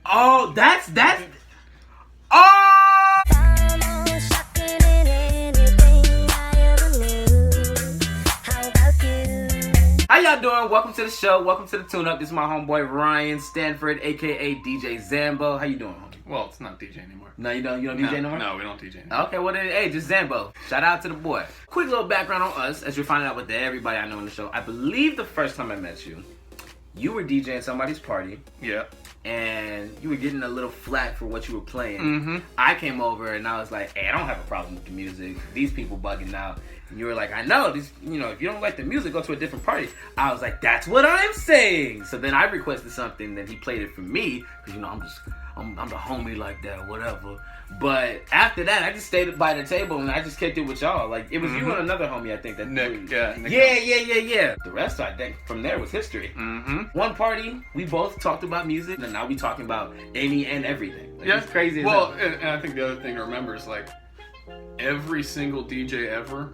Oh, that's oh. How y'all doing? Welcome to the show. Welcome to the tune-up. This is my homeboy Ryan Stanford, aka DJ Zambo. How you doing, homie? Well, it's not DJ anymore. No, you don't DJ no more? No, we don't DJ anymore. Okay, well then, hey, just Zambo. Shout out to the boy. Quick little background on us, as you're finding out with everybody I know in the show. I believe the first time I met you, you were DJing somebody's party. Yeah. And you were getting a little flack for what you were playing. Mm-hmm. I came over and I was like, hey, I don't have a problem with the music. These people bugging out. And you were like, I know, this, if you don't like the music, go to a different party. I was like, that's what I'm saying. So then I requested something, then he played it for me. Because, I'm the homie like that, whatever. But after that, I just stayed by the table and I just kicked it with y'all. Like, it was you and another homie, I think. That Nick. Yeah. The rest, I think, from there was history. Mm-hmm. One party, we both talked about music, and now we talking about any and everything. Like, it's crazy as well, hell. and I think the other thing to remember is, like, every single DJ ever,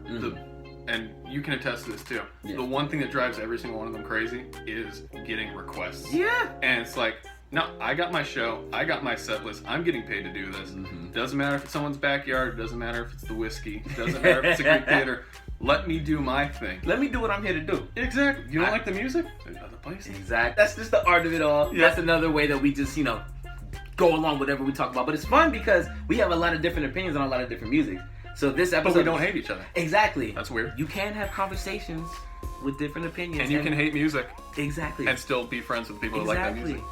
and you can attest to this too, the one thing that drives every single one of them crazy is getting requests. Yeah. And it's like, no, I got my show, I got my set list, I'm getting paid to do this. Doesn't matter if it's someone's backyard, doesn't matter if it's the whiskey, doesn't matter if it's a Greek theater. Let me do my thing. Let me do what I'm here to do. Exactly. You don't like the music? There's other places. Exactly. That's just the art of it all. Yeah. That's another way that we just, go along with whatever we talk about. But it's fun because we have a lot of different opinions on a lot of different music. So this episode... But we don't hate each other. Exactly. That's weird. You can have conversations with different opinions. And you can hate music. Exactly. And still be friends with people who like that music.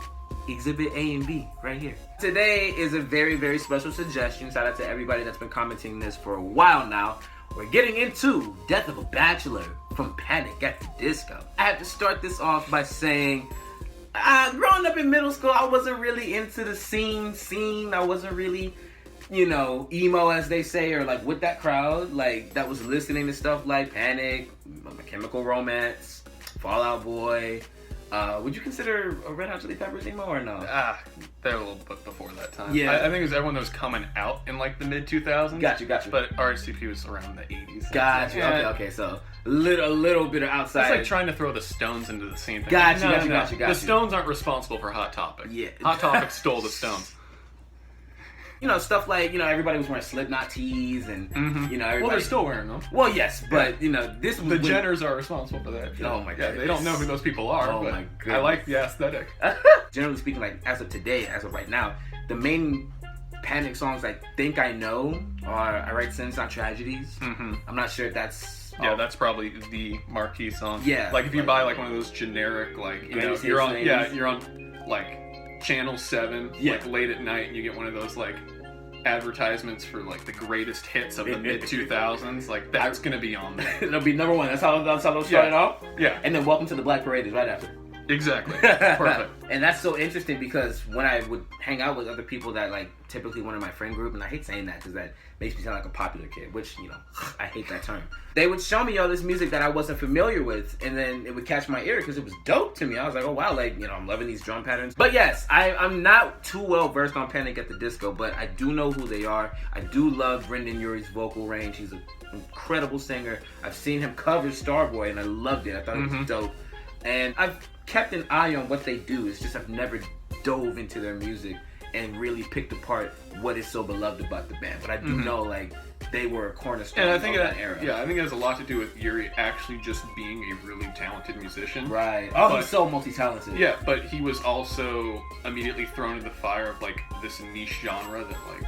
Exhibit A and B right here. Today is a very, very special suggestion. Shout out to everybody that's been commenting this for a while now. We're getting into Death of a Bachelor from Panic at the Disco. I have to start this off by saying, growing up in middle school, I wasn't really into the scene. I wasn't really, emo as they say, or like with that crowd, like that was listening to stuff like Panic, My Chemical Romance, Fall Out Boy. Would you consider Red Hot Chili Peppers emo or no? They're a little bit before that time. Yeah. I think it was everyone that was coming out in like the mid-2000s. Got you. But RHCP was around the 80s. Got you. Yeah. Okay. So a little bit of outside. It's like trying to throw the Stones into the scene. Got you. The Stones aren't responsible for Hot Topic. Yeah. Hot Topic stole the Stones. Stuff like, everybody was wearing Slipknot tees and, everybody... Well, they're still wearing them. Well, yes, but, this was... The Jenners are responsible for that. Oh, my God. They don't know who those people are, oh, but my goodness. I like the aesthetic. Generally speaking, like, as of today, as of right now, the main Panic songs I think I know are I Write Sins, Not Tragedies. I'm not sure if that's... Yeah, that's probably the marquee song. Yeah. Like, if you buy, like, one of those generic, like, you're on, like, Channel 7, like, late at night, and you get one of those, like, advertisements for, like, the greatest hits of the mid-2000s, like, that's gonna be on there. It'll be number one. That's how those started off? Yeah. And then Welcome to the Black Parade is right after. Exactly. Perfect. And that's so interesting because when I would hang out with other people that, like, typically one of my friend group, and I hate saying that because that makes me sound like a popular kid, which, I hate that term. They would show me all this music that I wasn't familiar with, and then it would catch my ear because it was dope to me. I was like, oh, wow, like, I'm loving these drum patterns. But yes, I'm not too well versed on Panic at the Disco, but I do know who they are. I do love Brendan Urie's vocal range. He's an incredible singer. I've seen him cover Starboy, and I loved it. I thought it was dope. And I've kept an eye on what they do. It's just I've never dove into their music and really picked apart what is so beloved about the band. But I do know, like, they were a cornerstone of that era. Yeah, I think it has a lot to do with Yuri actually just being a really talented musician. Right. Oh, he's so multi-talented. Yeah, but he was also immediately thrown into the fire of, like, this niche genre that, like,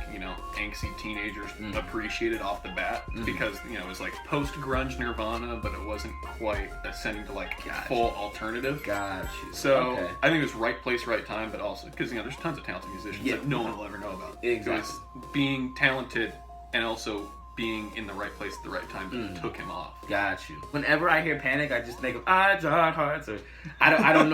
angsty teenagers appreciated off the bat because, it was, like, post-grunge Nirvana, but it wasn't quite ascending to, like, full alternative. Gotcha. So, I think it was right place, right time, but also, because, there's tons of talented musicians that no one will ever know about. Exactly. It was being talented and also being in the right place at the right time that took him off. Got you. Whenever I hear Panic, I just think of I Tried Hearts, or I don't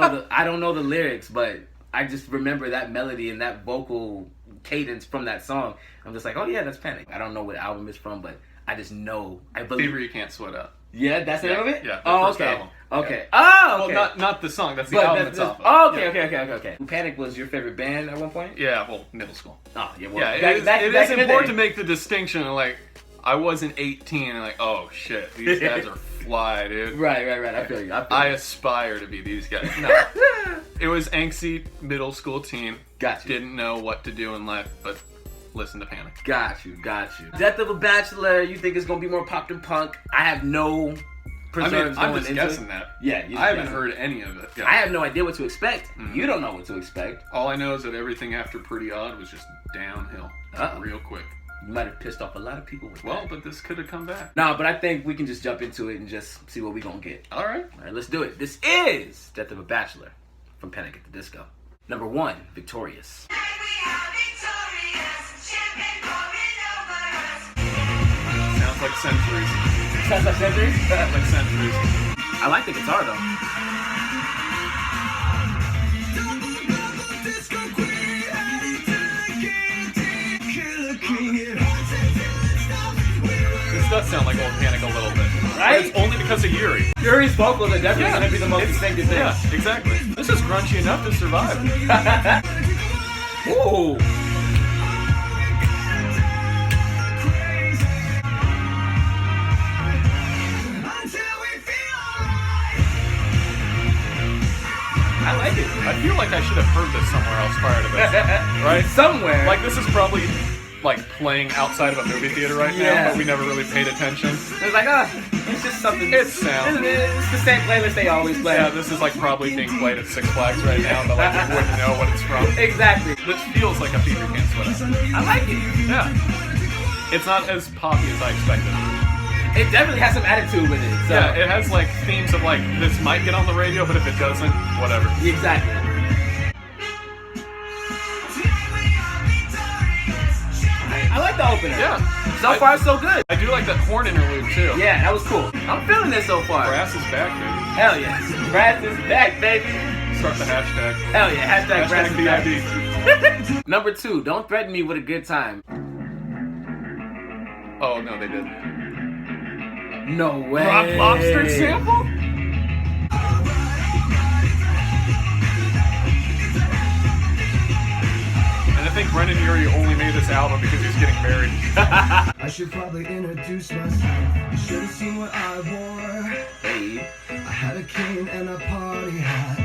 know the lyrics, but I just remember that melody and that vocal cadence from that song. I'm just like, oh yeah, that's Panic. I don't know what album it's from, but I just know. I believe. Fever You Can't Sweat Out. Yeah, that's the name of it? Yeah. Oh, first okay. Album. Okay. Yeah. Oh, okay. Well, not the song. That's the album itself. Oh, okay. Panic was your favorite band at one point? Yeah, well, middle school. Oh, yeah. Well, yeah, it is important to make the distinction. Like, I wasn't 18 and like, oh shit, these guys are fly, dude. Right. I feel you. I aspire to be these guys. No. It was angsty middle school teen. Got you. Didn't know what to do in life, but listen to Panic. Got you. Death of a Bachelor, you think it's going to be more pop than punk? I have no preserves I'm going just into guessing it. that. Yeah. I haven't heard any of it. Yeah. I have no idea what to expect. You don't know what to expect. All I know is that everything after Pretty Odd was just downhill. Real quick. You might have pissed off a lot of people with Well, that. but this could have come back. No, but I think we can just jump into it and just see what we gonna get. All right, let's do it. This is Death of a Bachelor from Panic at the Disco. Number 1, Victorious. Sounds like Centuries. Sounds like Centuries? Like Centuries. I like the guitar though. This does sound like old Panic a little bit. Right? But it's only because of Yuri. Yuri's vocals are definitely gonna be the most distinctive thing. Yeah, exactly. This is grungy enough to survive. Ooh. I like it. I feel like I should have heard this somewhere else prior to this. Right? Somewhere. Like this is probably like playing outside of a movie theater right now, but we never really paid attention. It's like, it's just something. It's sound. It's the same playlist they always play. Yeah, this is like probably being played at Six Flags right now, but like you wouldn't know what it's from. Exactly. This feels like a Peter Pan sweater. I like it. Yeah. It's not as poppy as I expected. It definitely has some attitude with it. So. Yeah, it has like themes of like, this might get on the radio, but if it doesn't, whatever. Exactly. I like the opener. Yeah. So far, so good. I do like that horn interlude too. Yeah, that was cool. I'm feeling this so far. Brass is back, baby. Hell yeah. Brass is back, baby. Start the hashtag. Hell yeah. Hashtag Brass is back. BID. Number 2, Don't Threaten Me with a Good Time. Oh, no, they did. No way. Rock Lobster sample? And I think Brendan Urie only made this album because he's getting married. I should probably introduce myself. You should have seen what I wore. Hey. I had a cane and a party hat.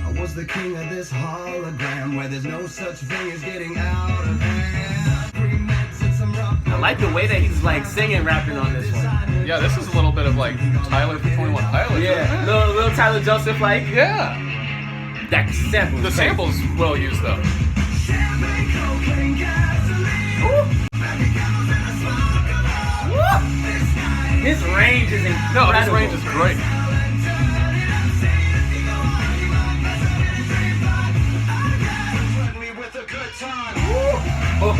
I was the king of this hologram where there's no such thing as getting out of hand. Pre-meds and some rock. I like the way that he's like singing, rapping on this one. Yeah, this is a little bit of like Tyler from 21 Pilots. Yeah, little Tyler Joseph like. Yeah. That sample. The sample's well used though. His range is incredible. No, his range is great. Oh.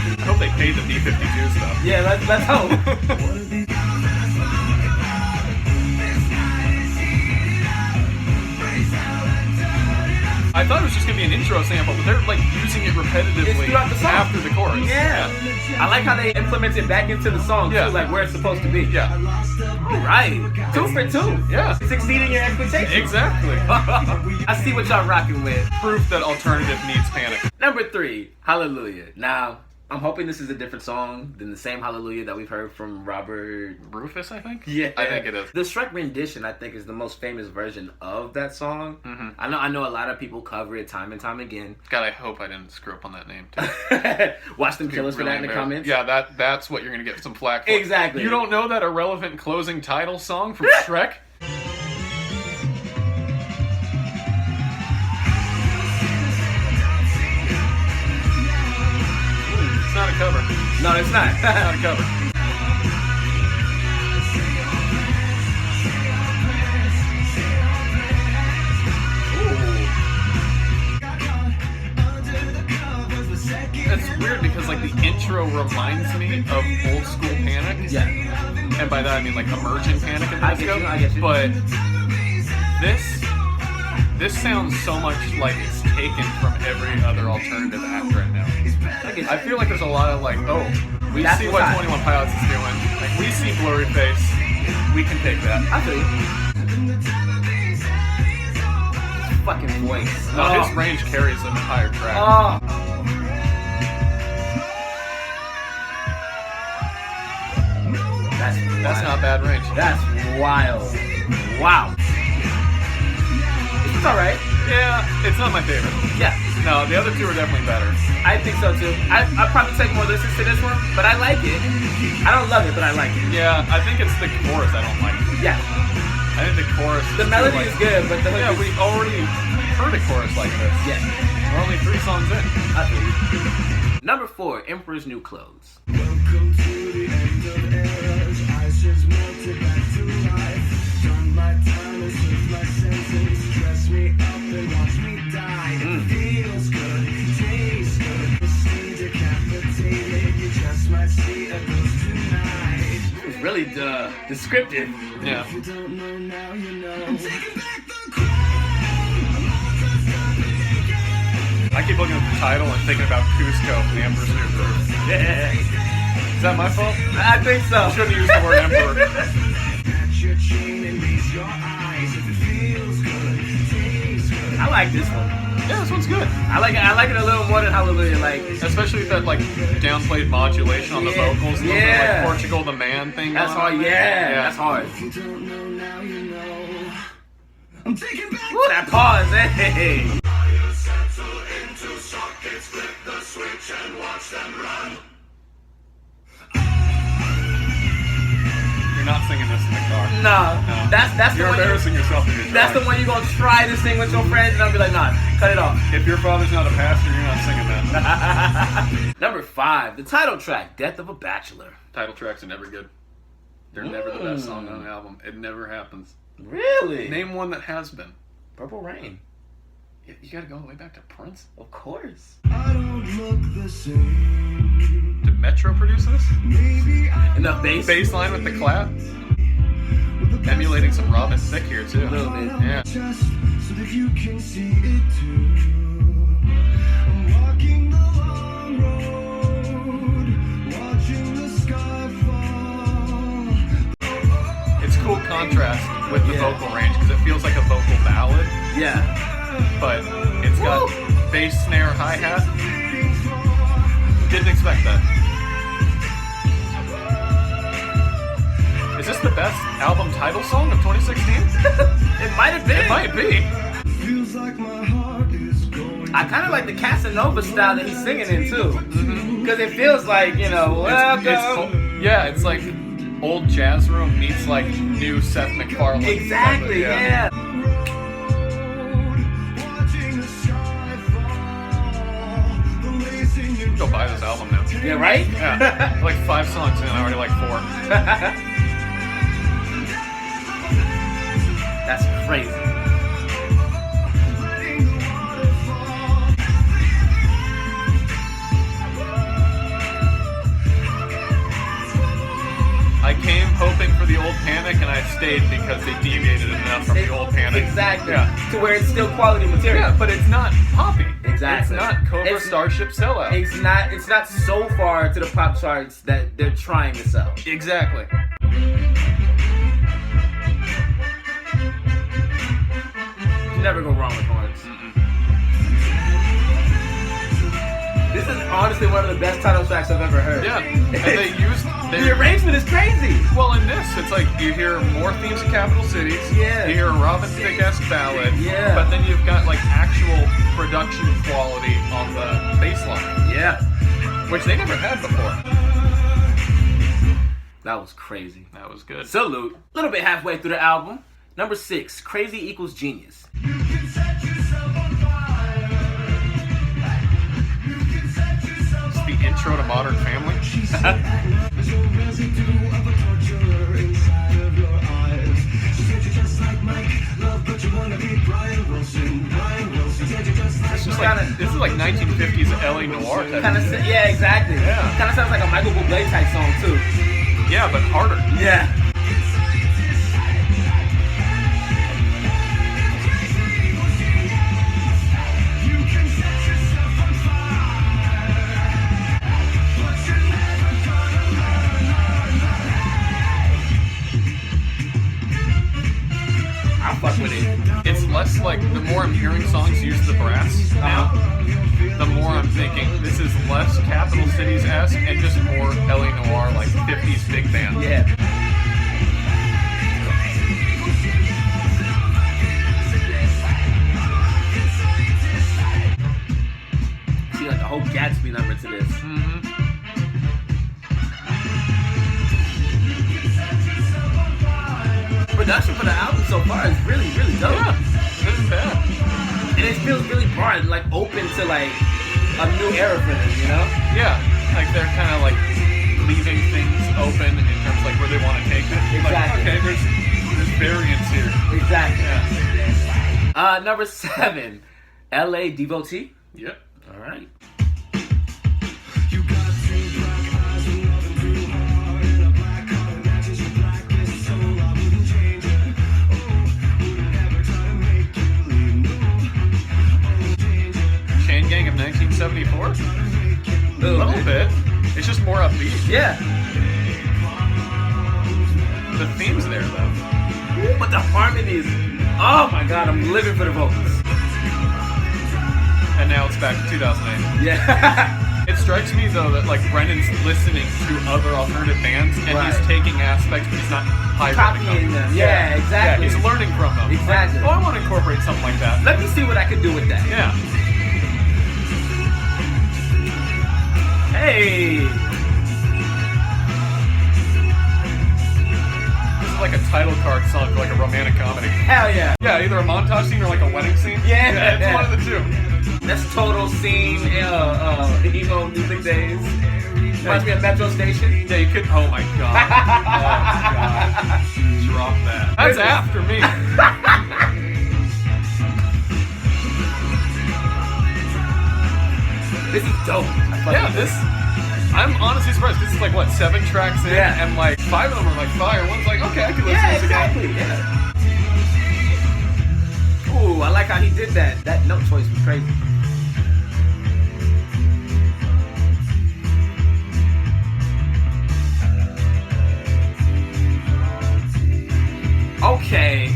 I hope they paid the B-52 stuff. Yeah, let's hope. I thought it was just gonna be an intro sample, but they're like using it repetitively It's throughout the song. after the chorus. Yeah. I like how they implement it back into the song Yeah. too, like where it's supposed to be. Yeah. All right. 2 for 2. Yeah. It's exceeding your expectations. Exactly. I see what y'all rocking with. Proof that alternative needs Panic. Number 3, Hallelujah. Now, I'm hoping this is a different song than the same Hallelujah that we've heard from Robert Rufus, I think? Yeah, I think it is. The Shrek rendition, I think, is the most famous version of that song. Mm-hmm. I know a lot of people cover it time and time again. God, I hope I didn't screw up on that name, too. Watch them kill us for that in the comments. Yeah, that's what you're going to get some flack for. Exactly. You don't know that irrelevant closing title song from Shrek? It's not a cover. No, it's not. It's not a cover. It's weird because like the intro reminds me of old school Panic. Yeah. And by that I mean like emergent Panic at the I get Disco. you, I get you. But this sounds so much like it's taken from every other alternative act right now. I feel like there's a lot of like, oh, we That's see what's what hot. 21 Pilots is doing. Like we see Blurry Face. We can take that. I feel you. Fucking voice. No, his range carries an entire track. Oh. That's not bad range. That's wild. Wow. It's alright. Yeah, it's not my favorite. Yeah. No, the other two are definitely better. I think so too. I'll probably take more listens to this one, but I like it. I don't love it, but I like it. Yeah, I think it's the chorus I don't like. Yeah. I think the chorus The is melody too, is good, but the hook Yeah, is... we already heard a chorus like this. Yeah. We're only 3 songs in. I feel you. Number 4, Emperor's New Clothes. Welcome to the end of eras. Ice just melted back to life. Done my time and served my sentence. Dress me up and watch me die. Feels good, tastes good. Stay decapitated. You just might see a ghost tonight. It's really descriptive. Yeah. If you don't know now, you know. I'm taking back the crown. I keep looking at the title and thinking about Cusco from the Emperor's New Groove. Yeah. Is that my fault? I think so. I shouldn't use the word emperor. Catch your chain and raise your eyes. If it feels good, tastes good. I like this one. Yeah, this one's good. I like it a little more than Hallelujah. Like, Especially with that like downplayed modulation on the Yeah. vocals. The little bit Yeah. like Portugal the Man thing. that's going hard. on Yeah, there. that's hard. If you don't know now, you know. I'm taking back Ooh, that pause. Hey. You're not singing this in the car. No, No. that's the You're one. embarrassing yourself in your That's the drive. one you're gonna try to sing with your friends, and I'll be like, nah, cut it off. If your father's not a pastor, you're not singing that. Number 5, the title track, "Death of a Bachelor." Title tracks are never good. They're never the best song on an album. It never happens. Really? Name one that has been. Purple Rain. You gotta go all the way back to Prince. Of course. I don't look the same. Did Metro produce this? Maybe I And the bass. Bass line with the clap? Emulating some Robin Thicke here too. A little bit. Yeah. just so that you can see it too. I'm walking the long road, watching the sky fall. It's cool contrast with the Yeah. vocal range because it feels like a vocal ballad, Yeah. but it's got bass, snare, hi-hat. Didn't expect that. Is this the best album title song of 2016? It might have been. It might be. Feels like my heart is going. I kind of like the Casanova style that he's singing in too, because it feels like welcome. It's like old jazz room meets like new Seth MacFarlane. Exactly. Yeah. Watching the sky fall. The racing you Go buy this album now. Yeah. Right. Yeah, like 5 songs in, I already like 4. That's crazy. I came hoping for the old Panic, and I stayed because they deviated enough from the old Panic. Exactly. Yeah. To where it's still quality material. Yeah, but it's not poppy. Exactly. It's not Cobra It's- Starship sellout. It's not so far to the pop charts that they're trying to sell. Exactly. You never go wrong with horns. This is honestly one of the best title tracks I've ever heard. Yeah, and The arrangement is crazy. well, in this, it's like you hear more themes of capital cities. Yeah. You hear a Robin Thicke-esque ballad. Yeah. But then you've got like actual production quality on the bass line, Yeah. which they never had before. That was crazy. That was good. Salute. A little bit halfway through the album. Number 6, Crazy Equals Genius. You can set yourself on fire. You can set yourself It's the intro to Modern Family. She said there's no residue of a torturer inside of your eyes. She said you're just like Mike Love, but you wanna be Brian Wilson. Brian Wilson said you're just like It's just Kinda- like this is like 1950s LA noir type. Kind of, yeah, exactly. Yeah. Kind of sounds like a Michael Bublé type song too. Yeah, but harder. Yeah. you can set yourself on fire. But you're never gonna learn. I fuck with it. It's less like the more I'm hearing songs use the brass now, the more I'm thinking this is less Capital Cities-esque and just more LA noir, like 50s big band. Yeah. whole Gatsby number to this. Production for the album so far is really, really dope. Yeah, it isn't bad. And it feels really broad and like open to like a new era for them, you know? Yeah, like they're kind of like leaving things open in terms of like where they want to take it. Exactly. Like, okay, there's variance here. Exactly. Yeah. Number 7, LA Devotee. Yep. All right. You got two black eyes and nothing too hard, and a black heart that matches your blackness, so I wouldn't change it. Wouldn't ever try to make you leave. No, change it. Chain Gang of 1974. A little bit. It's just more upbeat. Yeah. The theme's there though. But the harmonies, oh my god, I'm living for the vocals. And now it's back to 2008. Yeah. It strikes me though that like Brendan's listening to other alternative bands and Right. he's taking aspects, but he's not highlighting Copying them. Yeah, exactly. Yeah, he's learning from them. Exactly. Like, oh, I want to incorporate something like that. Let me see what I can do with that. Yeah. Hey. This is like a title card song for like a romantic comedy. Hell yeah. Yeah, either a montage scene or like a wedding scene. Yeah. It's one of the two. That's total scene, emo music days. Reminds me of Metro Station. Yeah, you could. Oh my god. Oh my god. Drop that. That's after me. This is dope. Yeah, this. I'm honestly surprised. This is like what 7 tracks in, Yeah. and like 5 of them are like fire. One's like, okay, I can listen Yeah, to this exactly. again. Yeah. Ooh, I like how he did that. That note choice was crazy. Okay.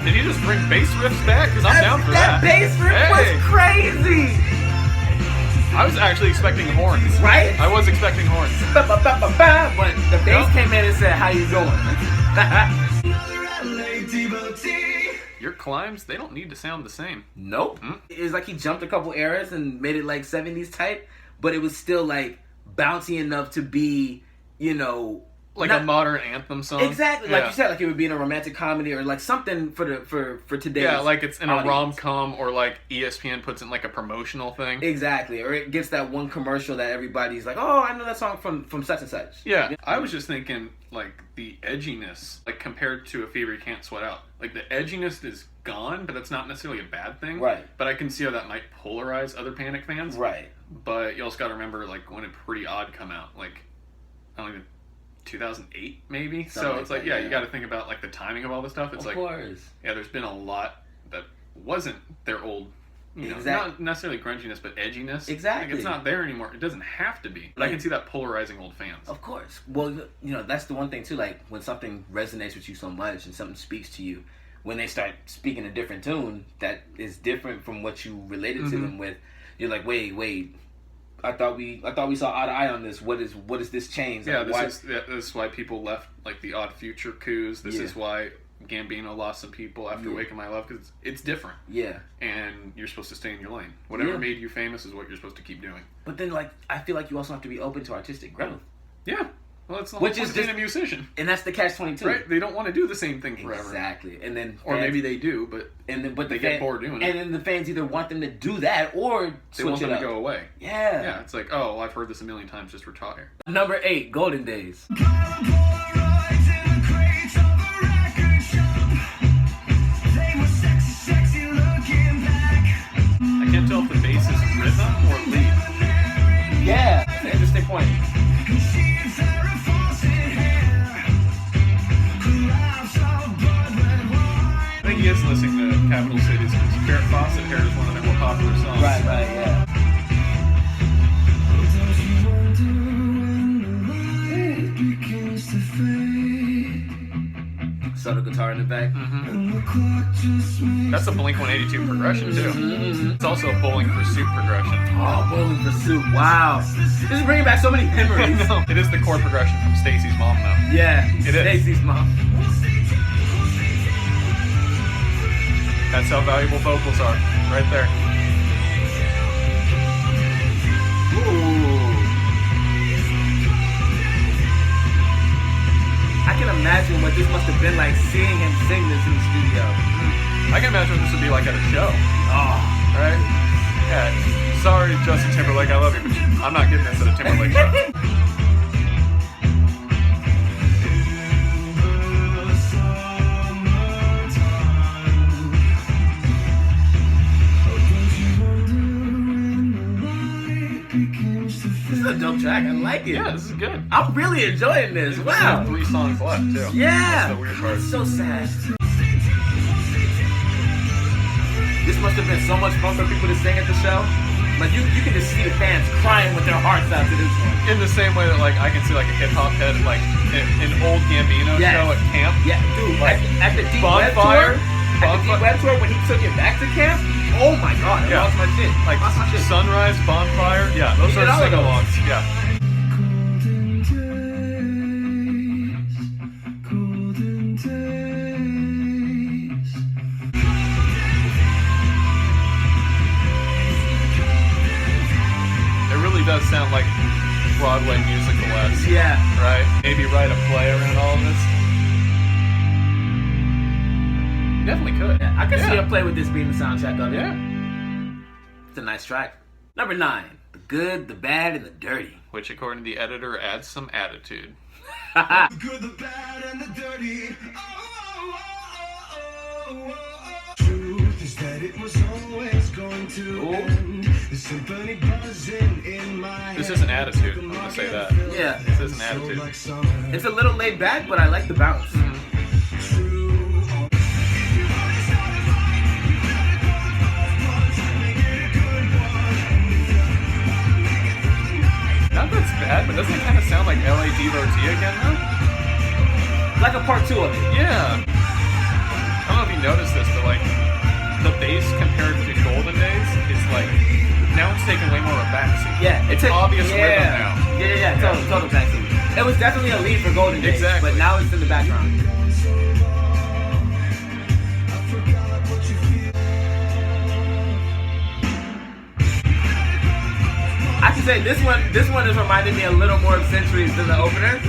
Did he just bring bass riffs back? Because I'm down for that. That bass riff Hey. was crazy. I was actually expecting horns. Right? I was expecting horns. But the bass Yep. came in and said, "How you doing?" LA devotee. Your climbs, they don't need to sound the same. Nope. Hmm? It's like he jumped a couple eras and made it like 70s type, but it was still like bouncy enough to be, you know, Like not- a modern anthem song. exactly like Yeah. you said, like it would be in a romantic comedy or like something for today's. Yeah, like it's in a audience. rom-com or like ESPN puts in like a promotional thing. Exactly, or it gets that one commercial that everybody's like, "Oh, I know that song from such and such." Yeah, I was just thinking like the edginess, like compared to A Fever You Can't Sweat Out. Like the edginess is gone, but that's not necessarily a bad thing. Right. But I can see how that might polarize other Panic fans. Right. But you also got to remember like when did Pretty Odd come out? Like I don't even 2008 maybe. Something So like it's like that, yeah, yeah. you got to think about like the timing of all this stuff. It's Of like course. yeah, there's been a lot that wasn't their old. You know, Exactly. not necessarily grunginess, but edginess. Exactly. Like, it's not there anymore. It doesn't have to be. But I Right. can see that polarizing old fans. Of course. Well, you know, that's the one thing too. Like when something resonates with you so much and something speaks to you, when they start speaking a different tune that is different from what you related to Mhm. them with, you're like, wait. I thought we saw eye to eye on this. What is this change? Yeah, Like, why- this is why people left like the Odd Future coups. This Yeah. is why Gambino lost some people after Yeah. Waking My Love because it's different, yeah. and you're supposed to stay in your lane. Whatever Yeah. made you famous is what you're supposed to keep doing. But then, like, I feel like you also have to be open to artistic growth, Yeah, well, that's the Which whole is point of being just- a musician, and that's the catch-22. right? They don't want to do the same thing forever, Exactly. And then or fans- maybe they do, but but they the get bored doing it. And then the fans either want them to do that or they switch want them it to up. go away. Yeah. Yeah, it's like, oh, well, I've heard this a million times. Just retire. Number 8, Golden Days. Polaroids in the crates of a record shop. They were sexy, sexy looking back. I can't tell if the bass is rhythm or lead. Yeah, that's an interesting point. She had Farrah Fawcett hair. Lives of blood red wine. I think he is listening to Capital Cities because Farrah Fawcett Hair is one of their more popular songs. Right, yeah. Does you wonder when the light begins to fade? Subtle guitar in the back. And the clock just makes That's a Blink-182 progression too. It's also a Bowling for Soup progression. Oh, Bowling for Soup. Wow. This is bringing back so many memories. It is the chord progression from Stacy's mom though. Yeah, It is. Stacey's mom. That's how valuable vocals are, right there. Ooh. I can imagine what this must have been like seeing him sing this in the studio. I can imagine what this would be like at a show. Oh. Right? Yeah. Sorry, Justin Timberlake, I love you, but I'm not getting this at a Timberlake show. This is a dope track. I like it. Yeah, this is good. I'm really enjoying this. Wow. 3 songs left, too. Yeah. That's the weird part. It's so sad. This must have been so much fun for people to sing at the show. Like you can just see the fans crying with their hearts out to this one. In the same way that like I can see like a hip hop head like an old Gambino Yes. show at camp. Yeah, dude. Like, at the Deep Web Bonfire. tour, at the Deep Web tour when he took it back to camp. Oh my God, I Yeah. lost my shit. Like Lost my shit. Sunrise, Bonfire. Yeah, those He are did all of those. sing-alongs. Yeah. Golden days. It really does sound like Broadway musical-esque. Yeah. Right? Maybe write a play around all of this. You definitely could. I can see Yeah. him play with this being the soundtrack of it. Yeah. It's a nice track. Number 9, the good, the bad, and the dirty. Which, according to the editor, adds some attitude. The good, the bad, and the dirty. Truth is that it was always going to Ooh. end. The symphony buzzing in my head. This isn't attitude, I'm gonna say that. Yeah. This isn't attitude. Like summer. It's a little laid back, but I like the bounce. True. Not that's bad, but doesn't it kind of sound like LA Devotee again, though? Like a part 2 of it. Yeah. I don't know if you noticed this, but like the bass compared to Golden Days is like now it's taking way more of a backseat. Yeah, It's obvious rhythm yeah. now. Yeah, total backseat. It was definitely a lead for Golden Days, Exactly. but now it's in the background. I can say this one is reminding me a little more of Centuries than the opener.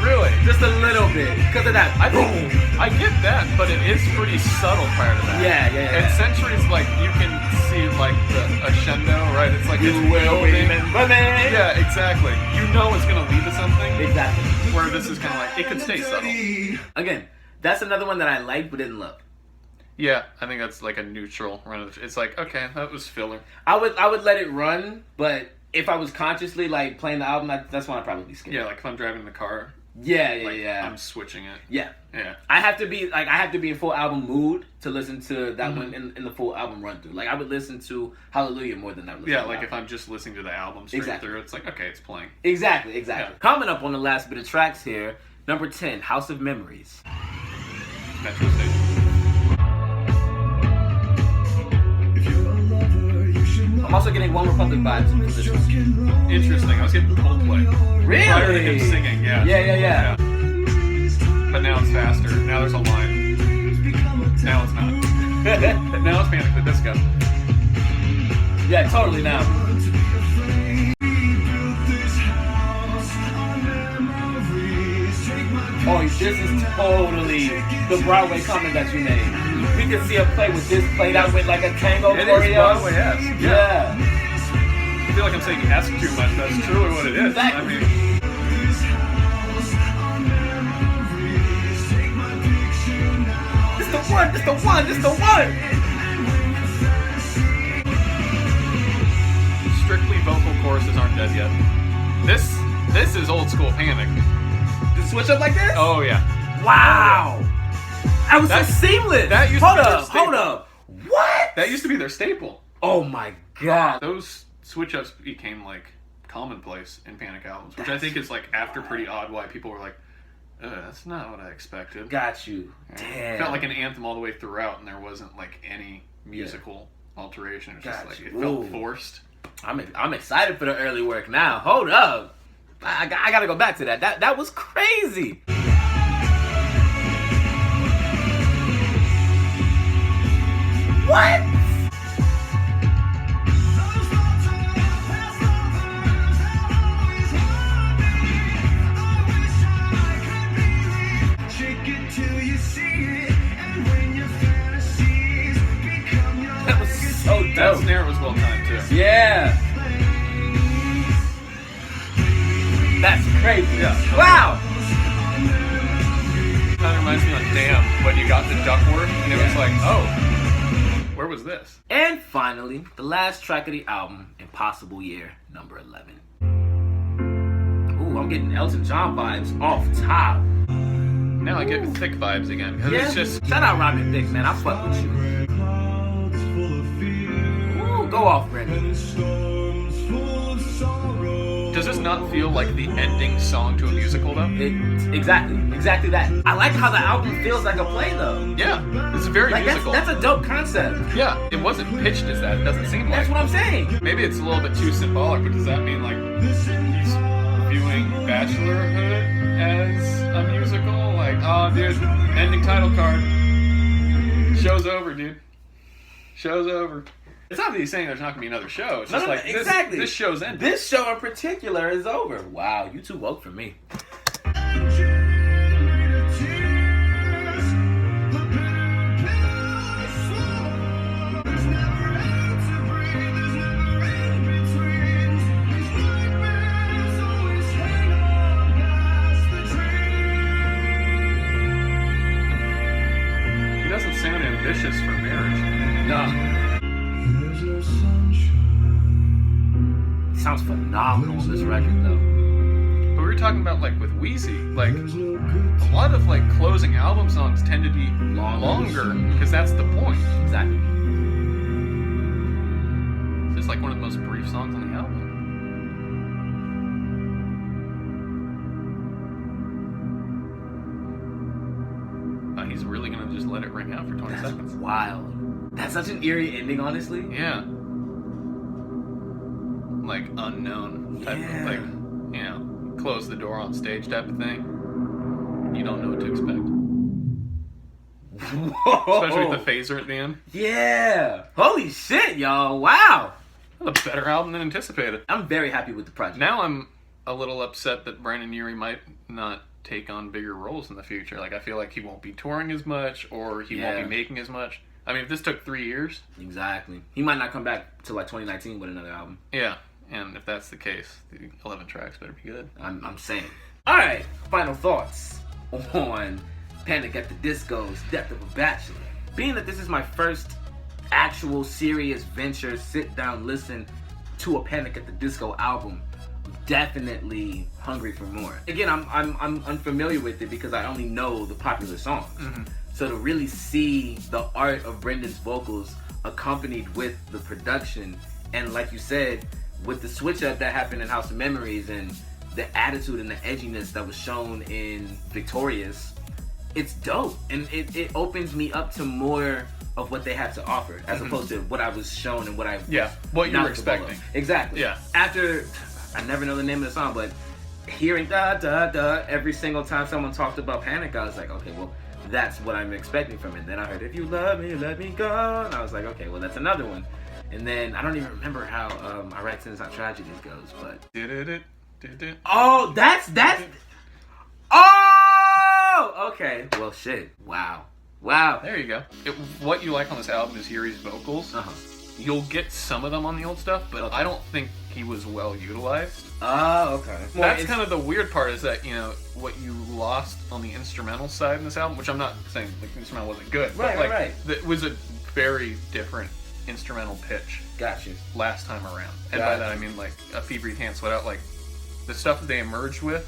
Really? Just a little bit. Because of that. I think I get that, but it is pretty subtle prior to that. Yeah. And Centuries, like you can see like the crescendo, right? It's like You it's will building. remember me. Yeah, exactly. You know it's gonna lead to something. Exactly. Where this is kind of like it could stay subtle. Again, that's another one that I liked but didn't love. Yeah, I think that's like a neutral run of the. It's like okay, that was filler. I would let it run, but if I was consciously like playing the album, that's when I'd probably be scared. Yeah, like if I'm driving in the car, Yeah. I'm switching it. Yeah. Yeah. I have to be in full album mood to listen to that one in the full album run through. Like I would listen to Hallelujah more than I would listen Yeah, to like the if album. I'm just listening to the album straight Exactly. through, it's like okay, it's playing. Exactly. Yeah. Coming up on the last bit of tracks here, number 10, House of Memories. Metro Station. If you're a lover, you should know. I'm also getting One Republic vibes from this one. Interesting. I was getting Coldplay. Really? Prior to him singing, yeah. Yeah. But now it's faster. Now there's a line. Now it's not. Now it's Panic at the Disco. Yeah, totally now. Oh, this is totally the Broadway comment that you made. We could see a play with this played out with like a tango It is choreo. Broadway-esque. Yeah. I feel like I'm saying esque too much. That's truly what it is. Exactly. I mean, This the one. strictly vocal choruses aren't dead yet. This is old school Panic. The switch up like this? Oh yeah. Wow. I was That- so seamless. that used to hold be their up. staple. What? That used to be their staple. Oh my god. Those switch ups became like commonplace in Panic albums, which I That's- think is like after Pretty Odd why people were like, that's not what I expected. Got you. It Damn. felt like an anthem all the way throughout, and there wasn't like any musical alteration. It was just Got like you. it felt Ooh. forced. I'm excited for the early work now. Hold up. I gotta go back to that. That was crazy. That dope. snare was well timed too. Yeah. That's crazy. Yeah. Wow. Kind of reminds me of Damn when you got to Duckworth and it was like, oh, where was this? And finally, the last track of the album, Impossible Year, number 11. Ooh, I'm getting Elton John vibes off top. Now I get thick vibes again. Because Yeah. it's just, Shout out Robin Thicke, man. I fuck with you. Ooh, go off, Brendan. does this not feel like the ending song to a musical though? Exactly that. I like how the album feels like a play though. Yeah, it's very Like musical. that's a dope concept. Yeah, it wasn't pitched as that. It doesn't seem like. That's what I'm saying. Maybe it's a little bit too symbolic, but does that mean like he's viewing Bachelorhood as a musical? Like, oh, dude, ending title card. Show's over, dude. Show's over. It's not that he's saying there's not going to be another show. It's just like, exactly. this show's ended. This show in particular is over. Wow, you too woke for me. He doesn't sound ambitious for marriage. No. Sounds phenomenal on this record though. But we were talking about like with Wheezy, like a lot of like closing album songs tend to be longer because that's the point. Exactly. It's just like one of the most brief songs on the album. He's really gonna just let it ring out for 20 That's seconds. wild. That's such an eerie ending, honestly. Yeah. Like unknown type of like, you know, close the door on stage type of thing. You don't know what to expect. Whoa. Especially with the phaser at the end. Yeah. Holy shit, y'all. Wow. That's a better album than anticipated. I'm very happy with the project. Now I'm a little upset that Brandon Urie might not take on bigger roles in the future. Like I feel like he won't be touring as much or he won't be making as much. I mean, if this took 3 years. Exactly. He might not come back till like 2019 with another album. Yeah. And if that's the case, the 11 tracks better be good. I'm saying. All right. Final thoughts on Panic at the Disco's Death of a Bachelor. Being that this is my first actual serious venture, sit down, listen to a Panic at the Disco album, I'm definitely hungry for more. Again, I'm unfamiliar with it because I only know the popular songs. Mm-hmm. So to really see the art of Brendan's vocals accompanied with the production, and like you said, with the switch up that happened in House of Memories and the attitude and the edginess that was shown in Victorious, it's dope. And it opens me up to more of what they have to offer as opposed to what I was shown and what I what you were expecting. Exactly. Yeah. After, I never know the name of the song, but hearing da da da every single time someone talked about Panic, I was like, okay, well, that's what I'm expecting from it. Then I heard, if you love me, let me go. And I was like, okay, well, that's another one. And then I don't even remember how I Write Sins Not Tragedies goes, but oh, that's oh, okay. Well, shit. Wow. There you go. What you like on this album is Urie's vocals. Uh-huh. You'll get some of them on the old stuff, but I don't think he was well utilized. Oh, okay. Well, that's kind of the weird part is that, you know, what you lost on the instrumental side in this album, which I'm not saying like, the instrumental wasn't good, but like it was a very different instrumental pitch. Got you. Last time around. And by that I mean like A Fever You Can't Sweat Out, like the stuff that they emerged with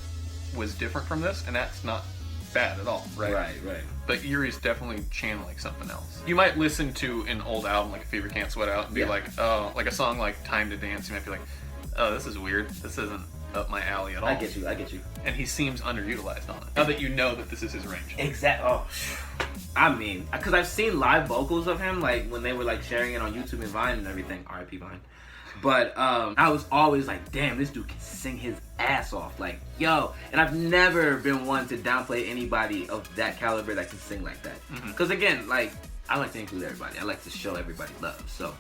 was different from this, and that's not bad at all, right? Right. But Urie's definitely channeling something else. You might listen to an old album like A Fever Can't Sweat Out and be like, oh, like a song like Time to Dance, you might be like, oh, this is weird. This isn't up my alley at all. I get you. And he seems underutilized on it. Now that you know that this is his range. Exactly. Oh, I mean, because I've seen live vocals of him, like when they were like sharing it on YouTube and Vine and everything. R.I.P. Vine. But I was always like, damn, this dude can sing his ass off. Like, yo. And I've never been one to downplay anybody of that caliber that can sing like that. Because again, like, I like to include everybody. I like to show everybody love. So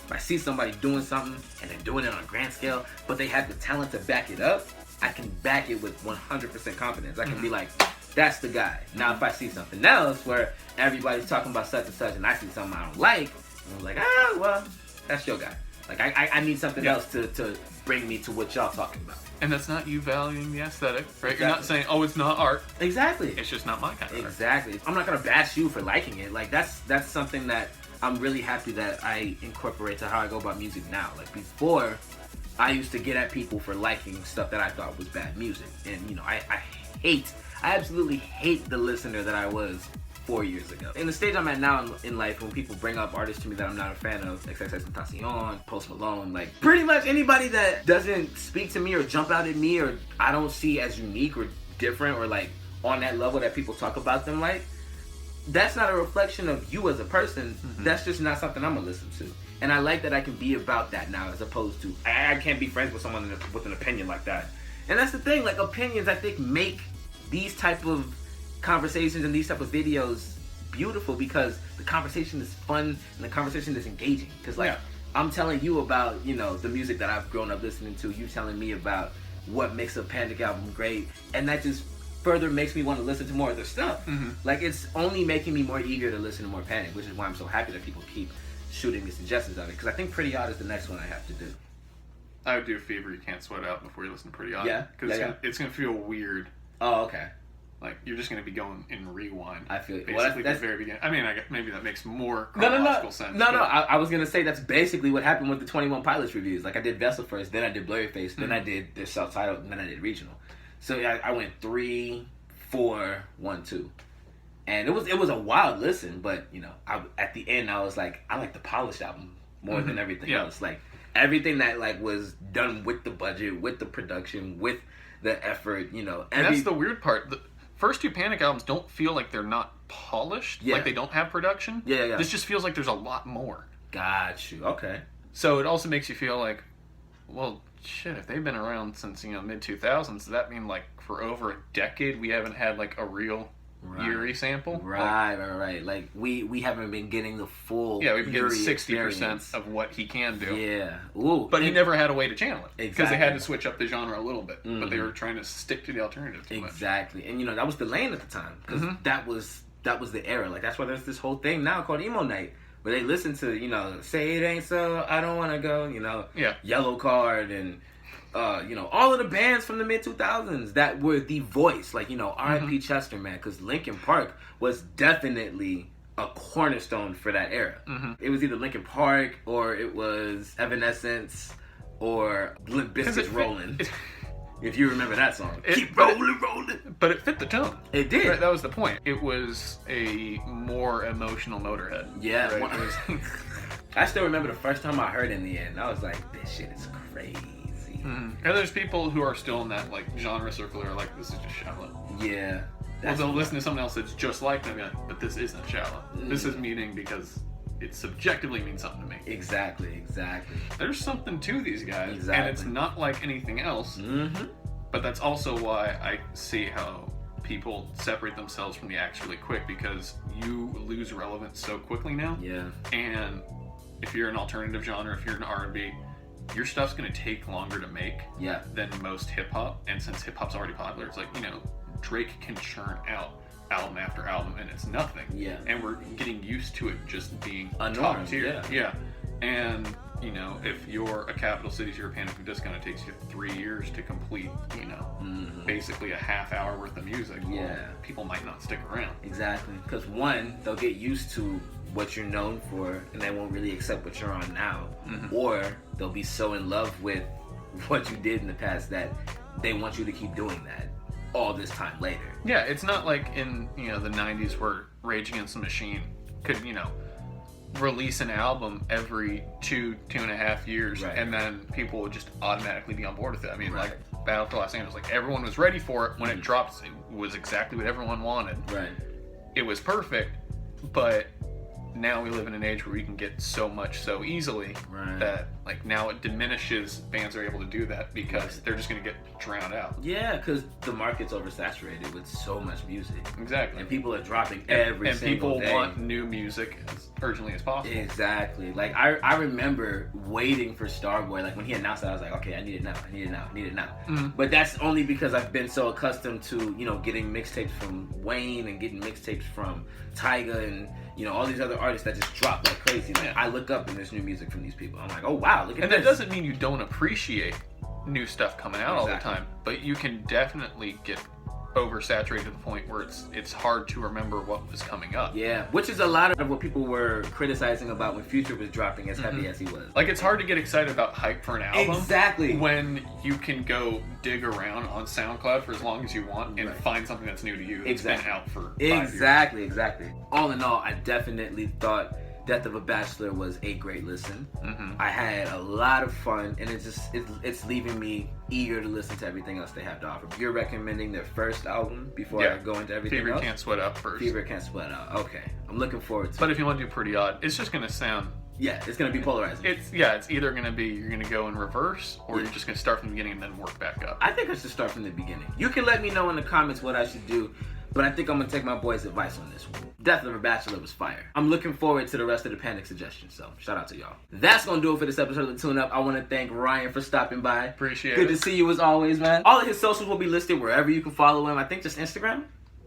if I see somebody doing something and they're doing it on a grand scale, but they have the talent to back it up, I can back it with 100% confidence. I can be like, that's the guy. Now, if I see something else where everybody's talking about such and such and I see something I don't like, I'm like, well, that's your guy. Like I need something else to bring me to what y'all talking about. And that's not you valuing the aesthetic, right? Exactly. You're not saying, oh, it's not art. Exactly. It's just not my kind of art. Exactly. I'm not gonna bash you for liking it. Like that's something that I'm really happy that I incorporate to how I go about music now. Like before, I used to get at people for liking stuff that I thought was bad music, and you know, I absolutely hate the listener that I was 4 years ago. In the stage I'm at now in life, when people bring up artists to me that I'm not a fan of, XXXTentacion, Post Malone, like pretty much anybody that doesn't speak to me or jump out at me or I don't see as unique or different or like on that level that people talk about them like, that's not a reflection of you as a person. That's just not something I'm gonna listen to. And I like that I can be about that now as opposed to, I can't be friends with someone with an opinion like that. And that's the thing, like opinions I think make these type of conversations and these type of videos beautiful because the conversation is fun and the conversation is engaging. Because like I'm telling you about, you know, the music that I've grown up listening to, you telling me about what makes a Panic album great, and that just further makes me want to listen to more of their stuff. Like it's only making me more eager to listen to more Panic, which is why I'm so happy that people keep shooting me suggestions of it, because I think Pretty Odd is the next one I have to do. I would do Fever You Can't Sweat Out before you listen to Pretty Odd. Yeah? Because it's going to feel weird. Oh, okay. Like, you're just going to be going in rewind. I feel it. Basically, Well, that's the very beginning. I mean, maybe that makes more No. chronological sense. No. I was going to say that's basically what happened with the 21 Pilots reviews. Like, I did Vessel first, then I did Blurry Face, then I did their self-titled, and then I did Regional. So, I went 3, 4, 1, 2. And it was a wild listen, but, you know, at the end, I was like, I like the polished album more than everything else. Like, everything that, like, was done with the budget, with the production, with the effort, you know. And that's the weird part. The first two Panic albums don't feel like they're not polished. Yeah. Like they don't have production. Yeah. This just feels like there's a lot more. Got you. Okay. So it also makes you feel like, well, shit, if they've been around since, you know, mid-2000s, does that mean, like, for over a decade we haven't had, like, a real Yuri sample? Right. Like, we haven't been getting the full we've been getting Yuri 60% experience. of what he can do. Yeah. Ooh. But he never had a way to channel it. Because they had Exactly. to switch up the genre a little bit. But they were trying to stick to the alternative too much. Exactly. And, you know, that was the lane at the time. Because that was the era. Like, that's why there's this whole thing now called Emo Night. Where they listen to, you know, Say It Ain't So, I Don't Wanna Go, you know, Yellow Card, and, you know, all of the bands from the mid-2000s that were the voice. Like, you know, R.I.P. Chester, man, because Linkin Park was definitely a cornerstone for that era. It was either Linkin Park, or it was Evanescence, or Limp Bizkit's Rollin'. If you remember that song. Keep rolling. But it fit the tone. It did. Right, that was the point. It was a more emotional Motorhead. Yeah. Right? I still remember the first time I heard In the End. I was like, this shit is crazy. And there's people wwho are still in that, like, genre circle who are like, this is just shallow. Yeah. Well, they'll listen to something else that's just like them and be like, but this isn't shallow. This is meaning because it subjectively means something to me. Exactly. There's something to these guys, Exactly. and it's not like anything else. But that's also why I see how people separate themselves from the acts really quick, because you lose relevance so quickly now. Yeah. And if you're an alternative genre, if you're an R&B, your stuff's going to take longer to make than most hip-hop. And since hip-hop's already popular, it's like, you know, Drake can churn out album after album and it's nothing. Yeah. And we're getting used to it just being A top norm, tier. yeah. And, you know, if you're a Capital Cities European Disco and it takes you 3 years to complete, you know, basically a half hour worth of music, well, people might not stick around. Exactly. Because one, they'll get used to what you're known for and they won't really accept what you're on now. Or they'll be so in love with what you did in the past that they want you to keep doing that all this time later. Yeah, it's not like in, you know, the 90s where Rage Against the Machine could, you know, release an album every 2.5 years, and then people would just automatically be on board with it. I mean, like Battle for Los Angeles, like everyone was ready for it when it dropped. It was exactly what everyone wanted. Right. It was perfect, but now we live in an age where we can get so much so easily that Like now it diminishes bands are able to do that because they're just going to get drowned out. Yeah, because the market's oversaturated with so much music. Exactly. And people are dropping every and single people day. want new music as urgently as possible. Exactly. Like I remember waiting for Starboy. Like when he announced that, I was like, okay, I need it now. I need it now. I need it now. Mhm. But that's only because I've been so accustomed to, you know, getting mixtapes from Wayne and getting mixtapes from Tyga and, you know, all these other artists that just drop like crazy. Like I look up and there's new music from these people. I'm like, oh wow, look at And this. that doesn't mean you don't appreciate new stuff coming out all the Exactly. time, but you can definitely get oversaturated to the point where it's hard to remember what was coming up. Yeah, which is a lot of what people were criticizing about when Future was dropping as heavy as he was. Like it's hard to get excited about hype for an album. Exactly. When you can go dig around on SoundCloud for as long as you want and Right. find something that's new to you that's Exactly. been out for 5 years. Exactly. All in all, I definitely thought Death of a Bachelor was a great listen. Mhm. I had a lot of fun, and it's leaving me eager to listen to everything else they have to offer. You're recommending their first album before I go into everything Fever else? Can't Sweat Out first. Fever Can't Sweat Out. Okay, I'm looking forward to But it. if you want to do Pretty Odd, it's just going to sound... Yeah, it's gonna be polarizing. It's either going to be you're going to go in reverse or you're just going to start from the beginning and then work back up. I think I should start from the beginning. You can let me know in the comments what I should do, but I think I'm gonna take my boy's advice on this one. Death of a Bachelor was fire. I'm looking forward to the rest of the Panic suggestions, so shout out to y'all. That's gonna do it for this episode of the Tune Up. I want to thank Ryan for stopping by. Appreciate Good it. to see you as always, man. All of his socials will be listed wherever you can follow him. I think just Instagram.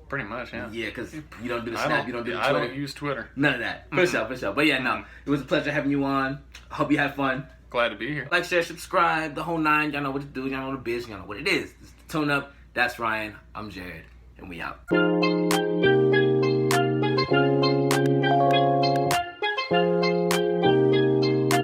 Pretty much, yeah. Yeah, because you don't do the I Snap, you don't do the I Twitter. don't use Twitter. None of that. For sure. But yeah, no, it was a pleasure having you on. I hope you had fun. Glad to be here. Like, share, subscribe, the whole nine. Y'all know what to do. Y'all know the biz. Y'all know what it is. It's the Tune Up. That's Ryan. I'm Jared, and we out.